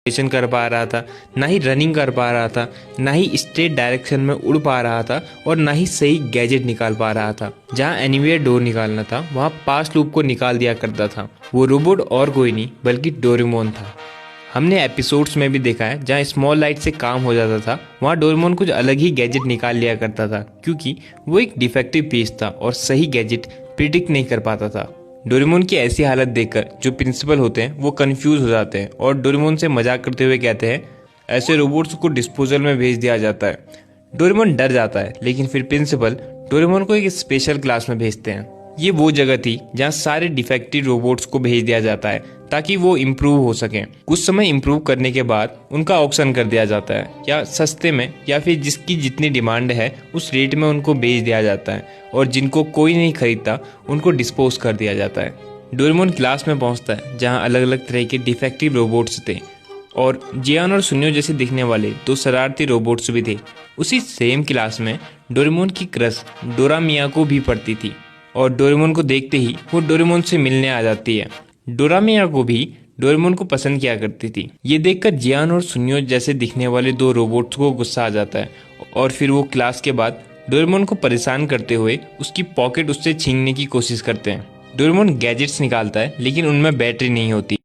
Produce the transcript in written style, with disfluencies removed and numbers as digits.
कर पा रहा था, ना ही रनिंग कर पा रहा था, ना ही स्ट्रेट डायरेक्शन में उड़ पा रहा था और ना ही सही गैजेट निकाल पा रहा था। जहाँ एनीवेयर डोर निकालना था वहाँ पास्ट लूप को निकाल दिया करता था। वो रोबोट और कोई नहीं बल्कि डोरेमोन था। हमने एपिसोड्स में भी देखा है जहाँ स्मॉल लाइट से काम हो जाता था वहाँ डोरेमोन कुछ अलग ही गैजेट निकाल लिया करता था, क्योंकि वो एक डिफेक्टिव पीस था और सही गैजेट प्रिडिक्ट नहीं कर पाता था। डोरेमोन की ऐसी हालत देखकर जो प्रिंसिपल होते हैं वो कंफ्यूज हो जाते हैं और डोरेमोन से मजाक करते हुए कहते हैं ऐसे रोबोट्स को डिस्पोजल में भेज दिया जाता है। डोरेमोन डर जाता है, लेकिन फिर प्रिंसिपल डोरेमोन को एक स्पेशल क्लास में भेजते हैं। ये वो जगह थी जहाँ सारे डिफेक्टिव रोबोट्स को भेज दिया जाता है ताकि वो इम्प्रूव हो सकें। कुछ समय इम्प्रूव करने के बाद उनका ऑक्शन कर दिया जाता है, या सस्ते में या फिर जिसकी जितनी डिमांड है उस रेट में उनको बेच दिया जाता है, और जिनको कोई नहीं खरीदता उनको डिस्पोज कर दिया जाता है। डोरेमोन क्लास में पहुंचता है जहां अलग अलग तरह के डिफेक्टिव रोबोट्स थे और जियान और सुनियो जैसे दिखने वाले दो शरारती रोबोट्स भी थे। उसी सेम क्लास में डोरेमोन की क्रश डोरा मियाको भी पढ़ती थी और डोरेमोन को देखते ही वो डोरेमोन से मिलने आ जाती है। डोरा मियाको भी डोरेमोन को पसंद किया करती थी। ये देखकर जियान और सुनियो जैसे दिखने वाले दो रोबोट्स को गुस्सा आ जाता है और फिर वो क्लास के बाद डोरेमोन को परेशान करते हुए उसकी पॉकेट उससे छीनने की कोशिश करते हैं। डोरेमोन गैजेट्स निकालता है लेकिन उनमें बैटरी नहीं होती।